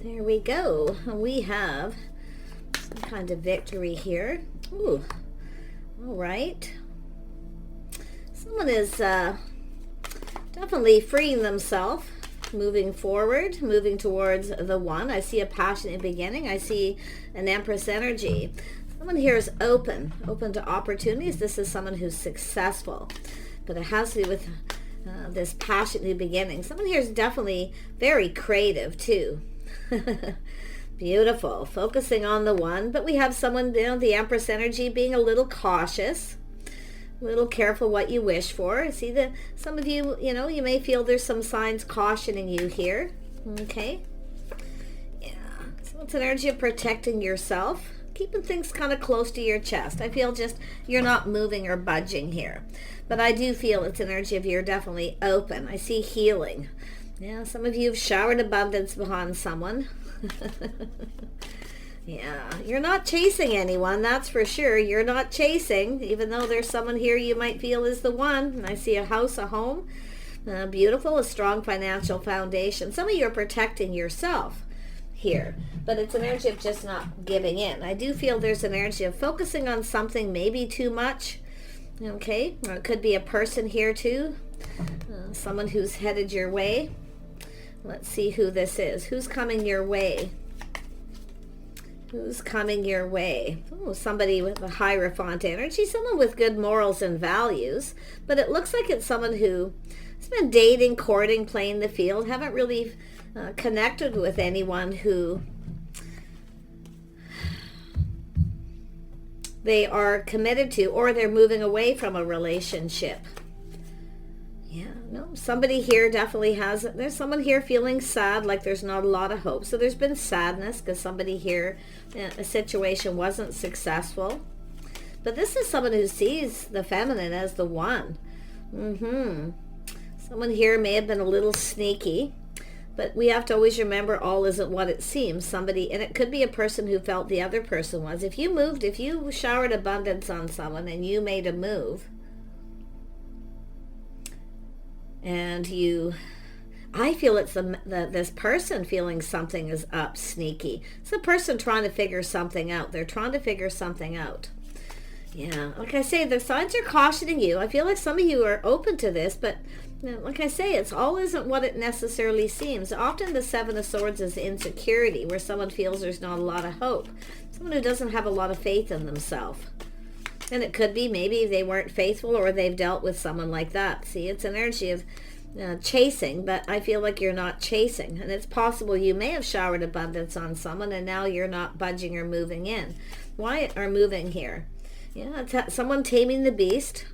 There we go. We have some kind of victory here. Ooh. All right. Someone is definitely freeing themselves, moving forward, moving towards the one. I see a passionate beginning. I see an Empress energy. Someone here is open to opportunities. This is someone who's successful, but it has to do with this passionate new beginning. Someone here is definitely very creative too. Beautiful, focusing on the one, but we have someone, the Empress energy, being a little cautious, a little careful what you wish for. I see that some of you, you may feel there's some signs cautioning you here. Okay. Yeah. So it's an energy of protecting yourself, keeping things kind of close to your chest. I feel just you're not moving or budging here. But I do feel it's an energy of you're definitely open. I see healing. Yeah, some of you have showered abundance behind someone. Yeah, you're not chasing anyone, that's for sure. You're not chasing, even though there's someone here you might feel is the one. And I see a house, a home, beautiful, a strong financial foundation. Some of you are protecting yourself here, but it's an energy of just not giving in. I do feel there's an energy of focusing on something maybe too much. Okay, or it could be a person here too, someone who's headed your way. Let's see who this is. Who's coming your way? Who's coming your way? Oh, somebody with a Hierophant energy, someone with good morals and values, but it looks like it's someone who has been dating, courting, playing the field, haven't really connected with anyone who they are committed to, or they're moving away from a relationship. Yeah, no, somebody here definitely there's someone here feeling sad, like there's not a lot of hope. So there's been sadness because somebody here, a situation wasn't successful. But this is someone who sees the feminine as the one. Someone here may have been a little sneaky, but we have to always remember all isn't what it seems. Somebody, and it could be a person who felt the other person was. If you showered abundance on someone and you made a move, and I feel it's this person feeling something is up sneaky. It's a person trying to figure something out. They're trying to figure something out. Yeah, like I say, the signs are cautioning you. I feel like some of you are open to this, but like I say, it's all isn't what it necessarily seems. Often the Seven of Swords is insecurity, where someone feels there's not a lot of hope. Someone who doesn't have a lot of faith in themselves. And it could be maybe they weren't faithful, or they've dealt with someone like that. See, it's an energy of chasing, but I feel like you're not chasing. And it's possible you may have showered abundance on someone and now you're not budging or moving in. Why are moving here? Yeah, it's someone taming the beast.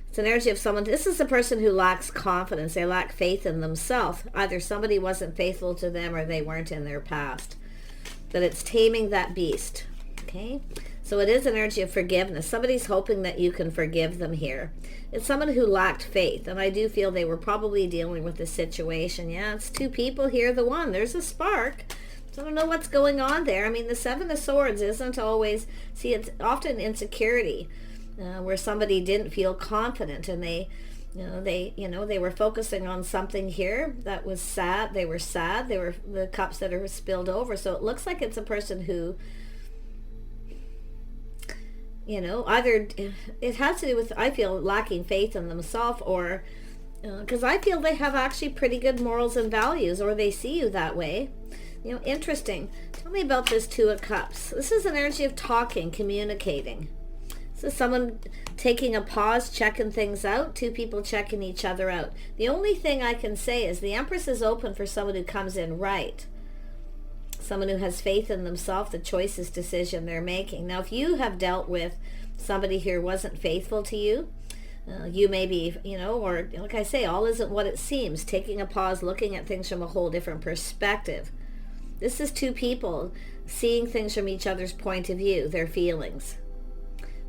It's an energy of someone, this is a person who lacks confidence. They lack faith in themselves. Either somebody wasn't faithful to them or they weren't in their past. But it's taming that beast. Okay? So it is an energy of forgiveness. Somebody's hoping that you can forgive them here. It's someone who lacked faith, and I do feel they were probably dealing with the situation. Yeah, it's two people here, the one. There's a spark. So I don't know what's going on there. I mean, the Seven of Swords isn't always, see, it's often insecurity, where somebody didn't feel confident, and they were focusing on something here that was sad. They were sad. They were the cups that are spilled over. So it looks like it's a person who, either it has to do with, I feel, lacking faith in themselves, or because I feel they have actually pretty good morals and values, or they see you that way. Interesting. Tell me about this Two of Cups. This is an energy of talking, communicating. This is someone taking a pause, checking things out, two people checking each other out. The only thing I can say is the Empress is open for someone who comes in right. Someone who has faith in themselves, the choices, decision they're making. Now, if you have dealt with somebody who wasn't faithful to you, you may be, or like I say, all isn't what it seems. Taking a pause, looking at things from a whole different perspective. This is two people seeing things from each other's point of view, their feelings.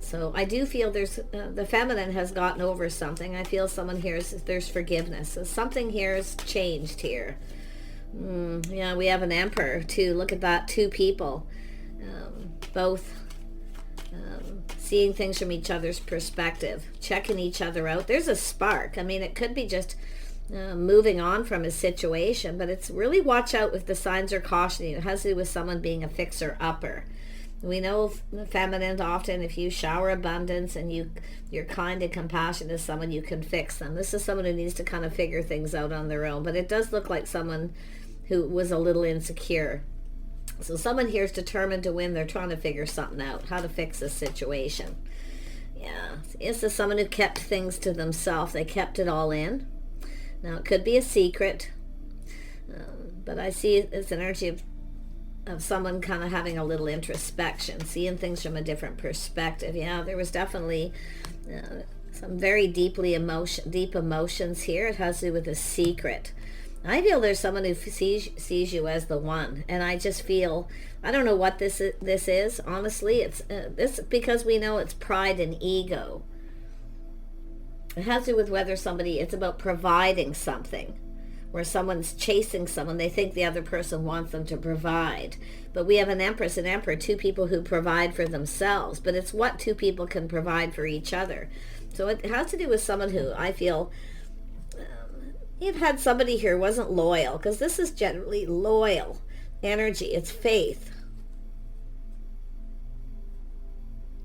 So I do feel there's, the feminine has gotten over something. I feel someone here, there's forgiveness. So something here has changed here. Yeah, we have an Emperor too. Look at that, two people, both seeing things from each other's perspective, checking each other out. There's a spark. I mean, it could be just moving on from a situation, but it's really watch out if the signs are cautioning. It has to do with someone being a fixer-upper. We know feminine often, if you shower abundance and you're kind and compassionate to someone, you can fix them. This is someone who needs to kind of figure things out on their own, but it does look like someone who was a little insecure. So someone here is determined to win. They're trying to figure something out, how to fix a situation. Yeah, this is someone who kept things to themselves. They kept it all in. Now, it could be a secret, but I see it's energy of someone kind of having a little introspection, seeing things from a different perspective. Yeah, there was definitely some very deep emotions here. It has to do with a secret. I feel there's someone who sees you as the one, and I just feel, I don't know what this is. Honestly, it's this because we know it's pride and ego. It has to do with whether somebody, it's about providing something, where someone's chasing someone. They think the other person wants them to provide. But we have an empress and emperor, two people who provide for themselves, but it's what two people can provide for each other. So it has to do with someone who I feel, you've had somebody here who wasn't loyal, because this is generally loyal energy. It's faith.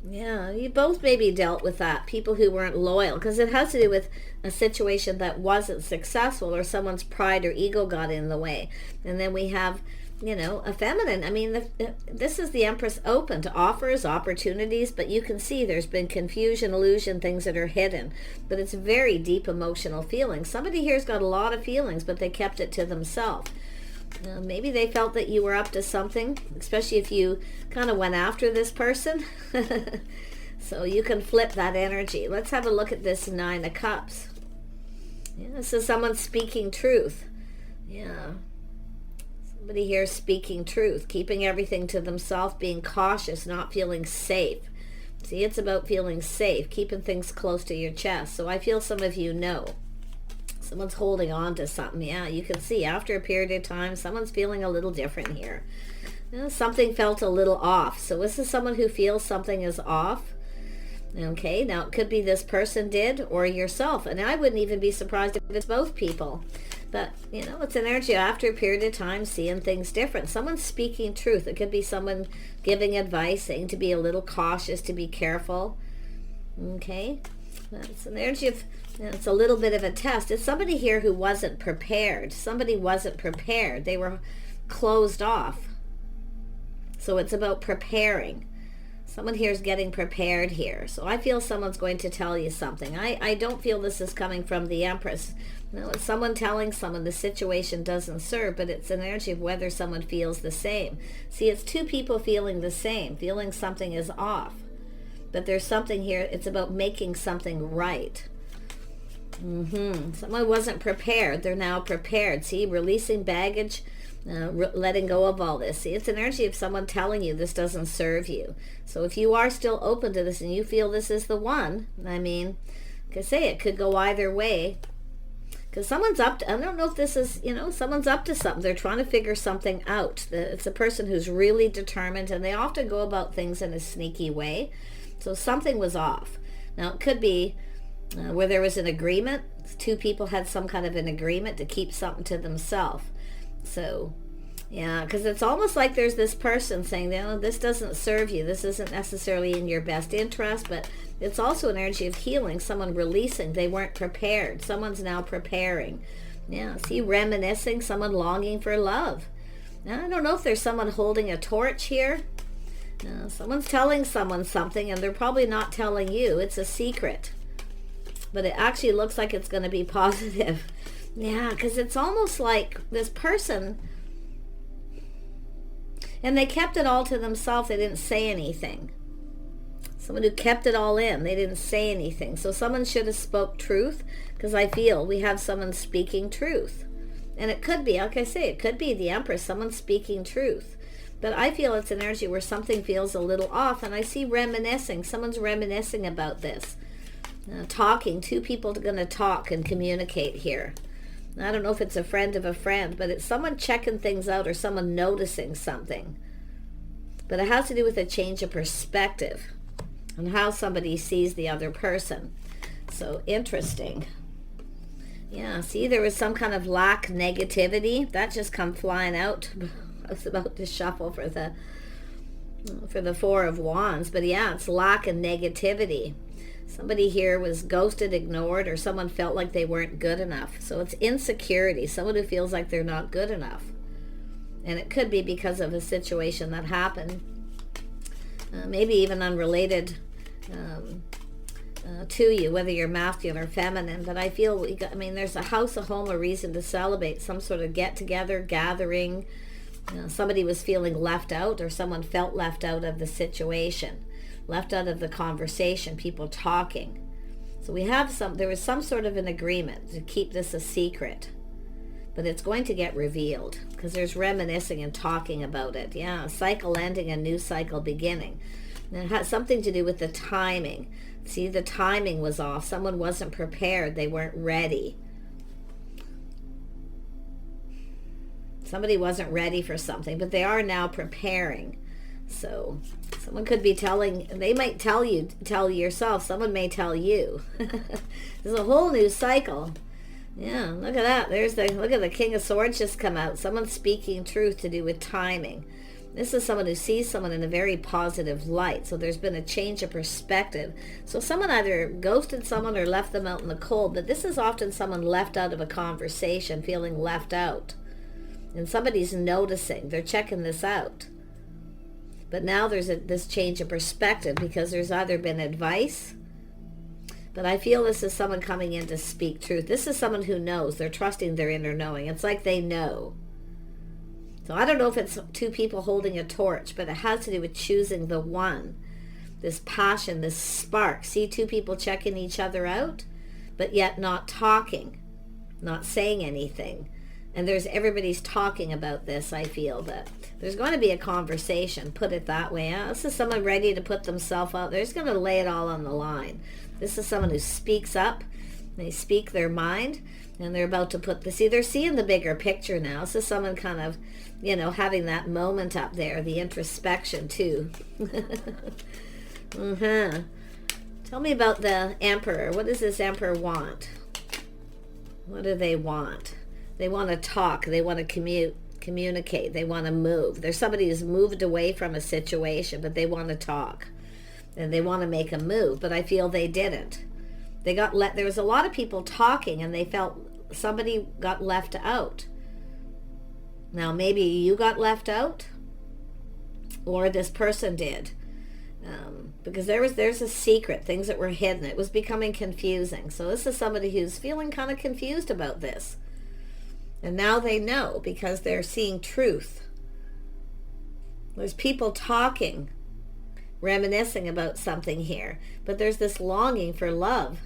Yeah, you both maybe dealt with that, people who weren't loyal, because it has to do with a situation that wasn't successful, or someone's pride or ego got in the way. And then we have, a feminine. I mean, this is the Empress open to offers, opportunities, but you can see there's been confusion, illusion, things that are hidden. But it's very deep emotional feelings. Somebody here's got a lot of feelings, but they kept it to themselves. Maybe they felt that you were up to something, especially if you kind of went after this person. So you can flip that energy. Let's have a look at this Nine of Cups. Yeah, this is someone speaking truth. Yeah. Somebody here speaking truth, keeping everything to themselves, being cautious, not feeling safe. See, it's about feeling safe, keeping things close to your chest. So I feel some of you know. Someone's holding on to something. Yeah, you can see after a period of time, someone's feeling a little different here. Something felt a little off. So this is someone who feels something is off. Okay, now it could be this person did or yourself. And I wouldn't even be surprised if it's both people. But, it's an energy after a period of time, seeing things different. Someone's speaking truth. It could be someone giving advice, saying to be a little cautious, to be careful. Okay, that's an energy of... It's a little bit of a test. It's somebody here who wasn't prepared. Somebody wasn't prepared. They were closed off. So it's about preparing. Someone here is getting prepared here. So I feel someone's going to tell you something. I don't feel this is coming from the Empress. No, it's someone telling someone the situation doesn't serve, but it's an energy of whether someone feels the same. See, it's two people feeling the same, feeling something is off. But there's something here. It's about making something right. Someone wasn't prepared. They're now prepared. See, releasing baggage, letting go of all this. See, it's an energy of someone telling you this doesn't serve you. So if you are still open to this and you feel this is the one, I mean, like I say, it could go either way. Because someone's up to, I don't know if this is, someone's up to something. They're trying to figure something out. It's a person who's really determined, and they often go about things in a sneaky way. So something was off. Now, it could be where there was an agreement. Two people had some kind of an agreement to keep something to themselves. So, yeah, because it's almost like there's this person saying, this doesn't serve you. This isn't necessarily in your best interest, but it's also an energy of healing. Someone releasing. They weren't prepared. Someone's now preparing. Yeah, see, reminiscing. Someone longing for love. Now, I don't know if there's someone holding a torch here. Someone's telling someone something, and they're probably not telling you. It's a secret. But it actually looks like it's going to be positive. Yeah, because it's almost like this person, and they kept it all to themselves. They didn't say anything. Someone who kept it all in. They didn't say anything. So someone should have spoke truth, because I feel we have someone speaking truth. And it could be, like I say, it could be the Empress, someone speaking truth. But I feel it's an energy where something feels a little off, and I see reminiscing. Someone's reminiscing about this. Talking. Two people are going to talk and communicate here. I don't know if it's a friend of a friend, but it's someone checking things out or someone noticing something. But it has to do with a change of perspective on how somebody sees the other person. So interesting. Yeah, see, there was some kind of lack, negativity. That just come flying out. I was about to shuffle for the Four of Wands. But yeah, it's lack and negativity. Somebody here was ghosted, ignored, or someone felt like they weren't good enough. So it's insecurity, someone who feels like they're not good enough. And it could be because of a situation that happened. Maybe even unrelated to you, whether you're masculine or feminine. But I feel, there's a house, a home, a reason to celebrate, some sort of get-together, gathering. Somebody was feeling left out, or someone felt left out of the situation, left out of the conversation, people talking. So there was some sort of an agreement to keep this a secret. But it's going to get revealed because there's reminiscing and talking about it. Yeah, a cycle ending, a new cycle beginning. And it has something to do with the timing. See, the timing was off. Someone wasn't prepared. They weren't ready. Somebody wasn't ready for something, but they are now preparing. So someone could be they might tell yourself, someone may tell you. There's a whole new cycle. Yeah, look at that. Look at the King of Swords just come out. Someone speaking truth to do with timing. This is someone who sees someone in a very positive light. So there's been a change of perspective. So someone either ghosted someone or left them out in the cold. But this is often someone left out of a conversation, feeling left out. And somebody's noticing. They're checking this out. But now there's this change of perspective because there's either been advice. But I feel this is someone coming in to speak truth. This is someone who knows. They're trusting their inner knowing. It's like they know. So I don't know if it's two people holding a torch, but it has to do with choosing the one. This passion, this spark. See two people checking each other out, but yet not talking, not saying anything. And everybody's talking about this, I feel. That there's going to be a conversation, put it that way. This is someone ready to put themselves out. They're just going to lay it all on the line. This is someone who speaks up. They speak their mind, and they're about to they're seeing the bigger picture now. This is someone kind of, having that moment up there, the introspection too. Tell me about the Emperor. What does this Emperor want? What do they want? They want to talk. They want to communicate. They want to move. There's somebody who's moved away from a situation, but they want to talk. And they want to make a move, but I feel they didn't. There was a lot of people talking, and they felt somebody got left out. Now, maybe you got left out, or this person did. Because there's a secret, things that were hidden. It was becoming confusing. So this is somebody who's feeling kind of confused about this. And now they know because they're seeing truth. There's people talking, reminiscing about something here. But there's this longing for love.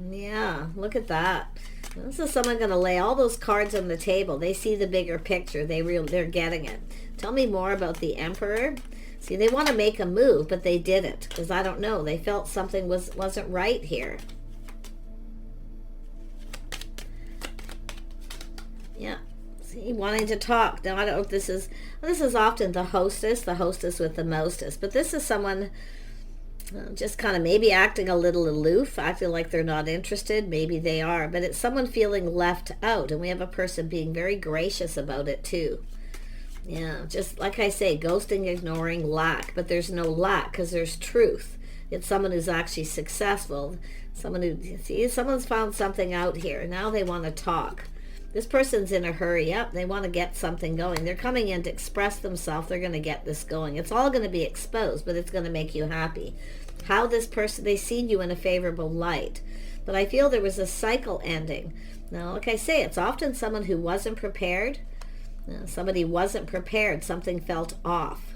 Yeah, look at that. This is someone going to lay all those cards on the table. They see the bigger picture. They're getting it. Tell me more about the Emperor. See, they want to make a move, but they didn't. Because I don't know. They felt something wasn't right here. Yeah. See, wanting to talk. Now, I don't know if this is often the hostess with the mostest. But this is someone just kind of maybe acting a little aloof, acting like they're not interested. Maybe they are. But it's someone feeling left out. And we have a person being very gracious about it, too. Yeah, just like I say, ghosting, ignoring, lack. But there's no lack because there's truth. It's someone who's actually successful. Someone's found something out here. Now they want to talk. This person's in a hurry. Yep, they want to get something going. They're coming in to express themselves. They're going to get this going. It's all going to be exposed, but it's going to make you happy. How this person, they seen you in a favorable light. But I feel there was a cycle ending. Now, like I say, it's often someone who wasn't prepared. Somebody wasn't prepared. Something felt off.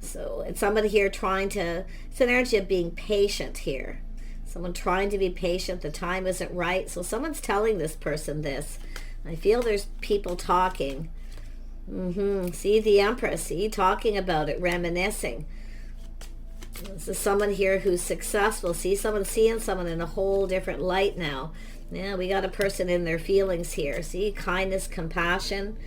So it's somebody here it's an energy of being patient here. Someone trying to be patient. The time isn't right. So someone's telling this person this. I feel there's people talking. See the Empress. See, talking about it, reminiscing. This is someone here who's successful. See, someone seeing someone in a whole different light now. Yeah, we got a person in their feelings here. See, kindness, compassion.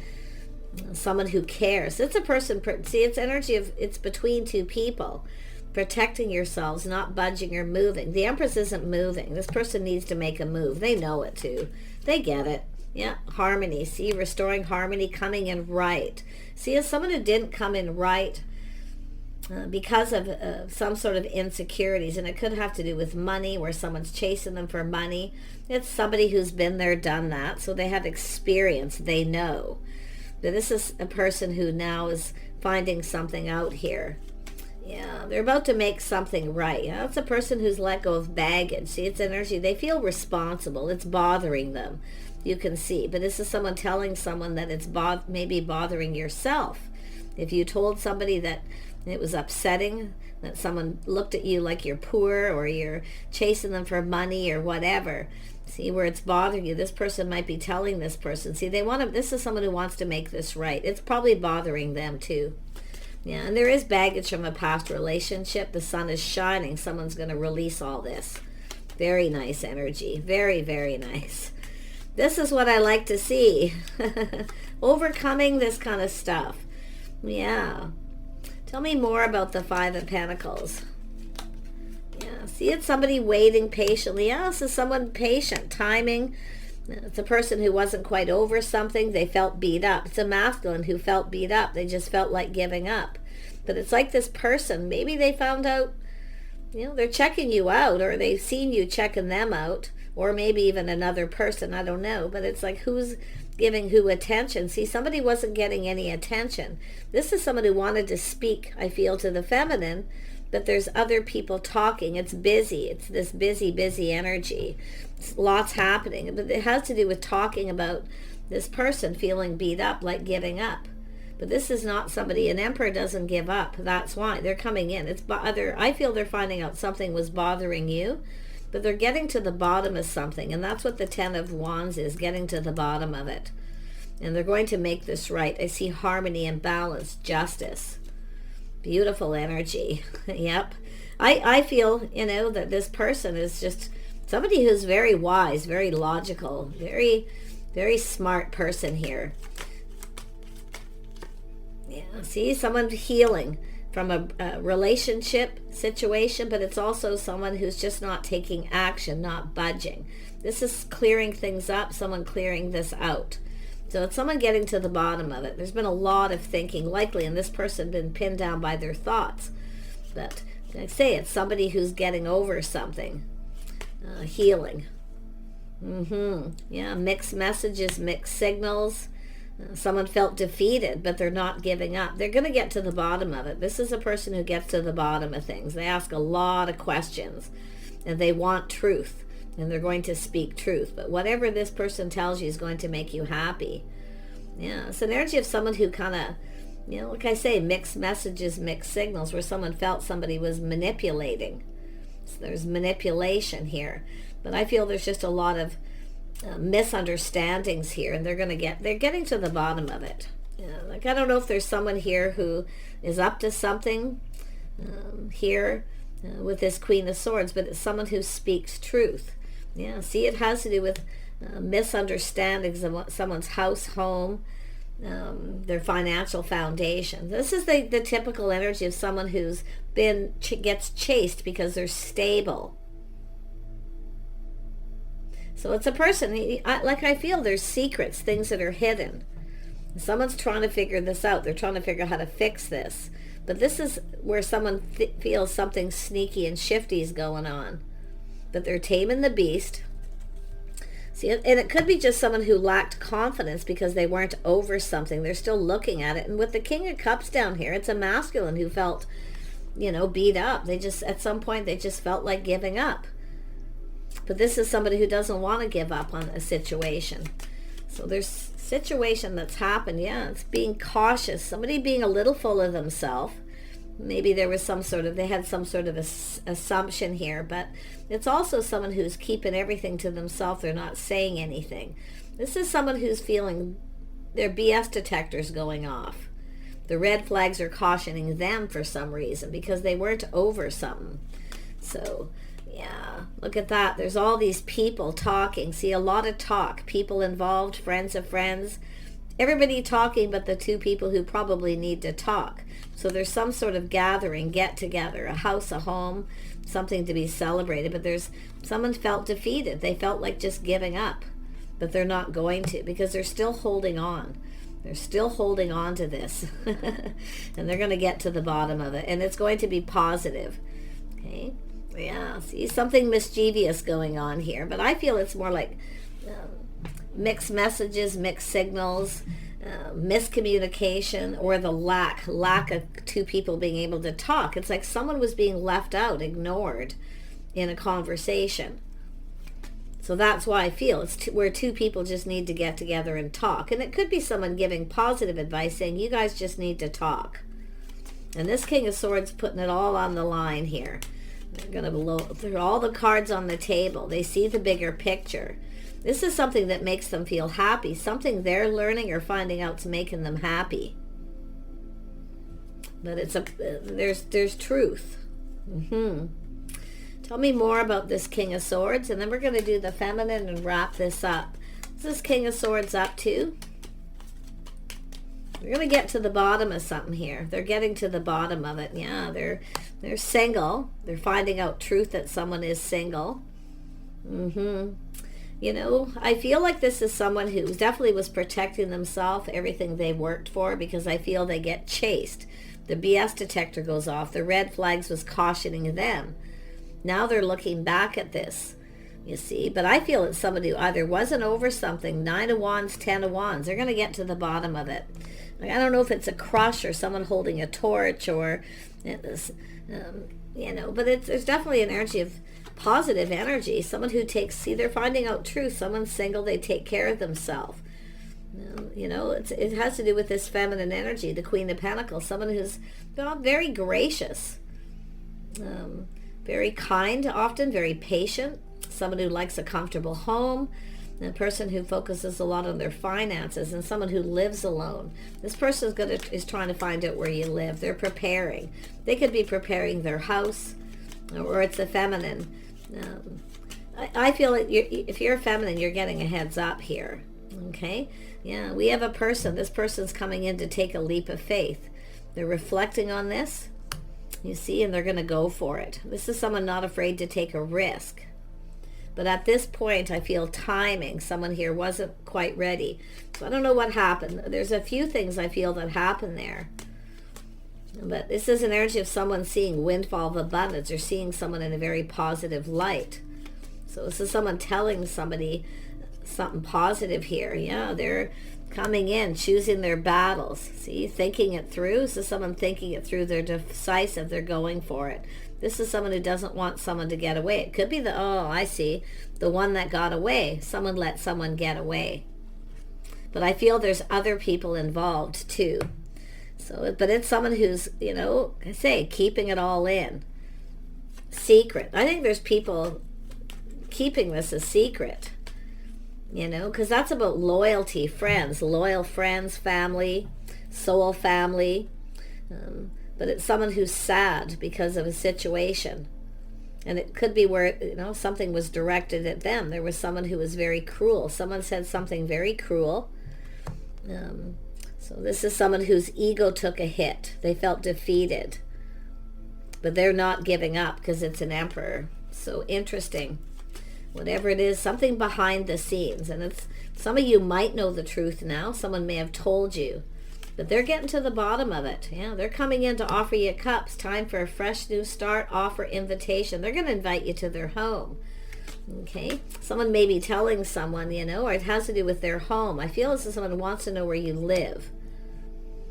Someone who cares. It's a person. See, it's energy of, it's between two people. protecting yourselves, not budging or moving. The Empress isn't moving. This person needs to make a move. They know it too. They get it. Yeah, harmony. See, restoring harmony, coming in right. See, as someone who didn't come in right because of some sort of insecurities, and it could have to do with money, where someone's chasing them for money. It's somebody who's been there, done that, so they have experience. They know. But this is a person who now is finding something out here. Yeah, they're about to make something right. You know, it's a person who's let go of baggage. See, it's energy. They feel responsible. It's bothering them. You can see. But this is someone telling someone that it's maybe bothering yourself. If you told somebody that it was upsetting, that someone looked at you like you're poor or you're chasing them for money or whatever, see where it's bothering you, this person might be telling this person. See, this is someone who wants to make this right. It's probably bothering them too. Yeah, and there is baggage from a past relationship. The sun is shining. Someone's going to release all this. Very nice energy. Very, very nice. This is what I like to see. Overcoming this kind of stuff. Yeah. Tell me more about the Five of Pentacles. Yeah, see, it's somebody waiting patiently. Yeah, this is someone patient, timing. It's a person who wasn't quite over something. They felt beat up. It's a masculine who felt beat up. They just felt like giving up. But it's like this person, maybe they found out, they're checking you out, or they've seen you checking them out, or maybe even another person, I don't know. But it's like, who's giving who attention? See, somebody wasn't getting any attention. This is someone who wanted to speak, I feel, to the feminine, but there's other people talking. It's busy. It's this busy, busy energy. It's lots happening. But it has to do with talking about this person feeling beat up, like giving up. But this is not somebody, an emperor doesn't give up. That's why they're coming in. I feel they're finding out something was bothering you, but they're getting to the bottom of something. And that's what the Ten of Wands is, getting to the bottom of it. And they're going to make this right. I see harmony and balance, justice. Beautiful energy. Yep. I feel, that this person is just somebody who's very wise, very logical, very, very smart person here. Yeah, see, someone healing from a relationship situation, but it's also someone who's just not taking action, not budging. This is clearing things up, someone clearing this out. So it's someone getting to the bottom of it. There's been a lot of thinking, likely, and this person been pinned down by their thoughts. But like I say, it's somebody who's getting over something. Healing. Yeah, mixed messages, mixed signals. Someone felt defeated, but they're not giving up. They're going to get to the bottom of it. This is a person who gets to the bottom of things. They ask a lot of questions, and they want truth, and they're going to speak truth. But whatever this person tells you is going to make you happy. Yeah, it's an energy of someone who kind of, like I say, mixed messages, mixed signals, where someone felt somebody was manipulating. So there's manipulation here. But I feel there's just a lot of misunderstandings here, and they're getting to the bottom of it. I don't know if there's someone here who is up to something here with this Queen of Swords, but it's someone who speaks truth. Yeah, see, it has to do with misunderstandings of someone's house, home, their financial foundation. This is the typical energy of someone who's gets chased because they're stable. So it's a person, I feel there's secrets, things that are hidden. Someone's trying to figure this out. They're trying to figure out how to fix this. But this is where someone feels something sneaky and shifty is going on. That they're taming the beast. See, and it could be just someone who lacked confidence because they weren't over something. They're still looking at it. And with the King of Cups down here, it's a masculine who felt, beat up. At some point, they just felt like giving up. But this is somebody who doesn't want to give up on a situation. So there's situation that's happened. Yeah, it's being cautious. Somebody being a little full of themselves. Maybe there was they had some sort of assumption here. But it's also someone who's keeping everything to themselves. They're not saying anything. This is someone who's feeling their BS detectors going off. The red flags are cautioning them for some reason because they weren't over something. So yeah, look at that. There's all these people talking. See, a lot of talk. People involved, friends of friends. everybody talking but the two people who probably need to talk. So there's some sort of gathering, get together, a house, a home, something to be celebrated. But someone felt defeated. They felt like just giving up, but they're not going to, because they're still holding on. They're still holding on to this. And they're going to get to the bottom of it. And it's going to be positive. Okay. Yeah. See, something mischievous going on here. But I feel it's more like mixed messages, mixed signals, miscommunication, or the lack of two people being able to talk. It's like someone was being left out, ignored in a conversation. So that's why I feel it's where two people just need to get together and talk. And it could be someone giving positive advice, saying you guys just need to talk. And this King of Swords putting it all on the line here. They're going to throw all the cards on the table. They see the bigger picture. This is something that makes them feel happy. Something they're learning or finding out's making them happy. But there's truth. Tell me more about this King of Swords, and then we're going to do the feminine and wrap this up. What's this King of Swords up to? We're going to get to the bottom of something here. They're getting to the bottom of it. Yeah, they're single. They're finding out truth that someone is single. You know, I feel like this is someone who definitely was protecting themselves, everything they worked for, because I feel they get chased. The BS detector goes off. The red flags was cautioning them. Now they're looking back at this, you see. But I feel it's somebody who either wasn't over something, 9 of Wands, 10 of Wands. They're going to get to the bottom of it. Like, I don't know if it's a crush or someone holding a torch or, you know, but there's definitely an energy of positive energy. Someone who they're finding out truth. Someone's single, they take care of themselves. You know, it has to do with this feminine energy, the Queen of Pentacles. Someone who's very gracious. Very kind, often very patient, someone who likes a comfortable home, a person who focuses a lot on their finances, and someone who lives alone. This person is trying to find out where you live. They're preparing. They could be preparing their house, or it's a feminine. I feel like if you're a feminine, you're getting a heads up here. Okay? Yeah, we have a person. This person's coming in to take a leap of faith. They're reflecting on this. You see, and they're going to go for it. This is someone not afraid to take a risk. But at this point, I feel timing. Someone here wasn't quite ready. So I don't know what happened. There's a few things I feel that happened there. But this is an energy of someone seeing windfall of abundance, or seeing someone in a very positive light. So this is someone telling somebody something positive here. Yeah, they're coming in, choosing their battles. See, thinking it through. This is someone thinking it through. They're decisive. They're going for it. This is someone who doesn't want someone to get away. It could be I see, the one that got away. Someone let someone get away. But I feel there's other people involved too. So, but it's someone who's, you know, I say, keeping it all in. Secret. I think there's people keeping this a secret. You know, because that's about loyalty, friends, loyal friends, family, soul family. But it's someone who's sad because of a situation. And it could be where, you know, something was directed at them. There was someone who was very cruel. Someone said something very cruel. So this is someone whose ego took a hit. They felt defeated. But they're not giving up because it's an emperor. So interesting. Whatever it is, something behind the scenes. And it's some of you might know the truth now. Someone may have told you. But they're getting to the bottom of it. Yeah, they're coming in to offer you cups. Time for a fresh new start, offer, invitation. They're going to invite you to their home. Okay? Someone may be telling someone, you know, or it has to do with their home. I feel as if someone wants to know where you live.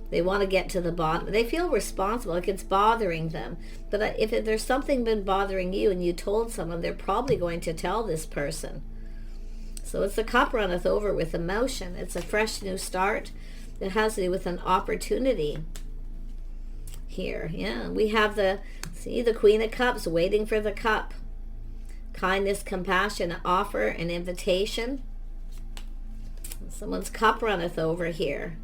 They want to get to the bottom. They feel responsible, like it's bothering them. But if there's something been bothering you and you told someone, they're probably going to tell this person. So it's the cup runneth over with emotion. It's a fresh new start. It has to do with an opportunity here. Yeah, we have the Queen of Cups waiting for the cup. Kindness, compassion, offer, an invitation. Someone's cup runneth over here.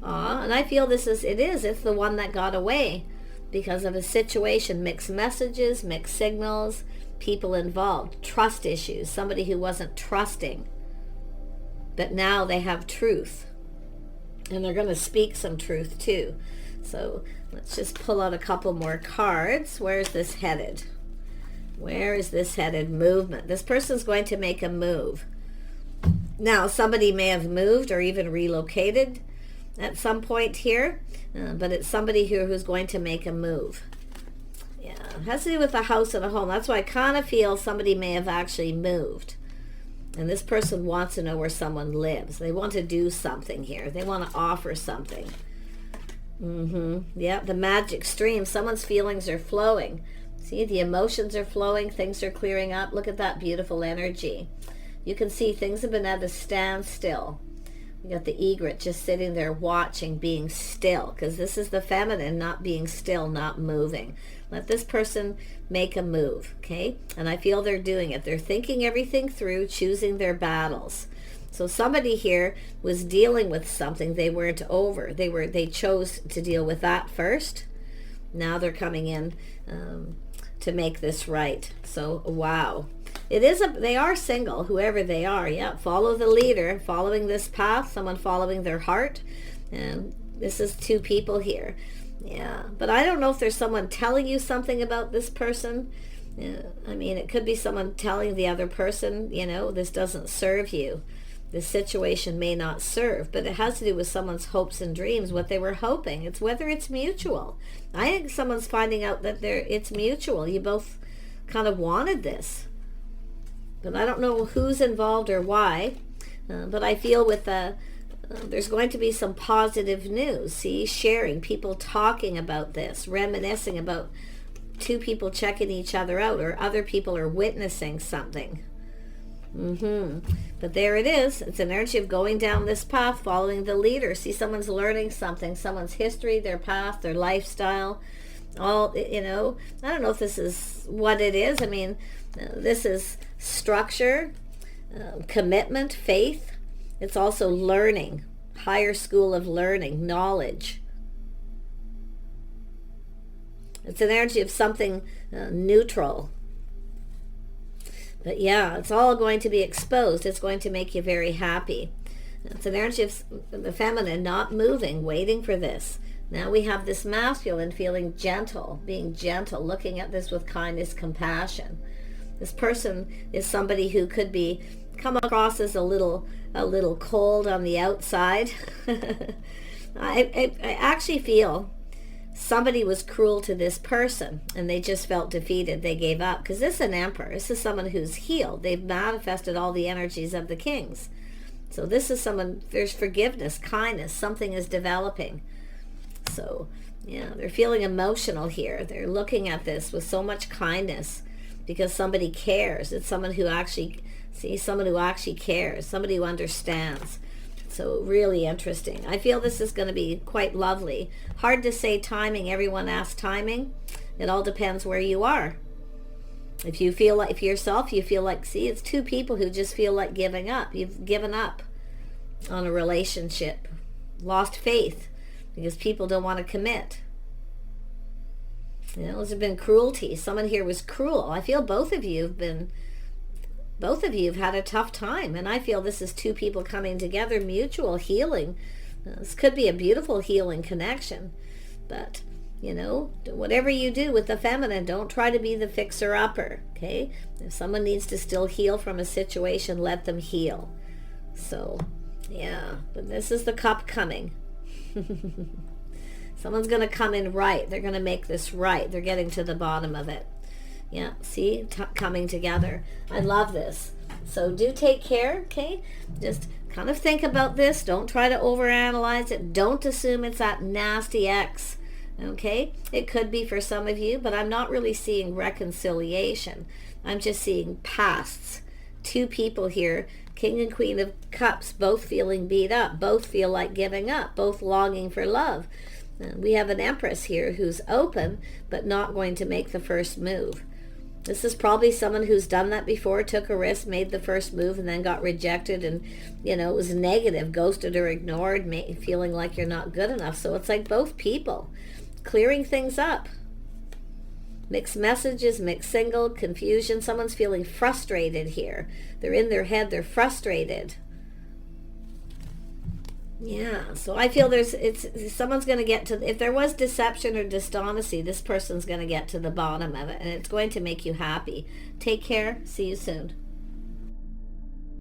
And I feel it's the one that got away because of a situation, mixed messages, mixed signals, people involved, trust issues, somebody who wasn't trusting, but now they have truth. And they're going to speak some truth too. So let's just pull out a couple more cards. Where's this headed? Where is this headed? Movement. This person's going to make a move. Now, somebody may have moved or even relocated at some point here, but it's somebody here who's going to make a move. Yeah, it has to do with a house and a home. That's why I kind of feel somebody may have actually moved. And this person wants to know where someone lives. They want to do something here. They want to offer something. Yeah, the magic stream. Someone's feelings are flowing. See, the emotions are flowing. Things are clearing up. Look at that beautiful energy. You can see things have been at a standstill. You got the egret just sitting there watching, being still, because this is the feminine, not being still, not moving. Let this person make a move, okay? And I feel they're doing it. They're thinking everything through, choosing their battles. So somebody here was dealing with something they weren't over. They chose to deal with that first. Now they're coming in to make this right. So, wow. They are single, whoever they are. Yeah, follow the leader, following this path, someone following their heart. And this is two people here. Yeah, but I don't know if there's someone telling you something about this person. Yeah, I mean, it could be someone telling the other person, this doesn't serve you. This situation may not serve, but it has to do with someone's hopes and dreams, what they were hoping. It's whether it's mutual. I think someone's finding out that it's mutual. You both kind of wanted this. But I don't know who's involved or why. But I feel with there's going to be some positive news. See, sharing, people talking about this, reminiscing about two people checking each other out, or other people are witnessing something. But there it is. It's an energy of going down this path, following the leader. See, someone's learning something, someone's history, their path, their lifestyle. All, I don't know if this is what it is. I mean, this is structure, commitment, faith. It's also learning, higher school of learning, knowledge. It's an energy of something neutral. But yeah, it's all going to be exposed. It's going to make you very happy. It's an energy of the feminine not moving, waiting for this. Now we have this masculine feeling gentle, being gentle, looking at this with kindness, compassion. This person is somebody who could come across as a little cold on the outside. I actually feel somebody was cruel to this person and they just felt defeated. They gave up, because this is an emperor. This is someone who's healed. They've manifested all the energies of the kings. So this is someone, there's forgiveness, kindness, something is developing. So yeah, they're feeling emotional here. They're looking at this with so much kindness because somebody cares. It's someone who actually cares, somebody who understands. So really interesting. I feel this is going to be quite lovely. Hard to say timing. Everyone asks timing. It all depends where you are. If you feel like, it's two people who just feel like giving up. You've given up on a relationship, lost faith because people don't want to commit. There's been cruelty. Someone here was cruel. I feel both of you have had a tough time, and I feel this is two people coming together, mutual healing. This could be a beautiful healing connection, but whatever you do with the feminine, don't try to be the fixer-upper, okay? If someone needs to still heal from a situation, let them heal. So yeah, but this is the cup coming. Someone's going to come in right. They're going to make this right. They're getting to the bottom of it. Yeah, see, coming together. I love this. So do take care, okay? Just kind of think about this. Don't try to overanalyze it. Don't assume it's that nasty ex, okay? It could be for some of you, but I'm not really seeing reconciliation. I'm just seeing pasts. Two people here, King and Queen of Cups, both feeling beat up, both feel like giving up, both longing for love. We have an Empress here who's open, but not going to make the first move. This is probably someone who's done that before, took a risk, made the first move, and then got rejected, and it was negative, ghosted or ignored, feeling like you're not good enough. So it's like both people clearing things up. Mixed messages, mixed single, confusion. Someone's feeling frustrated here. They're in their head, they're frustrated. Yeah, so I feel someone's going to get to, if there was deception or dishonesty, this person's going to get to the bottom of it, and it's going to make you happy. Take care. See you soon.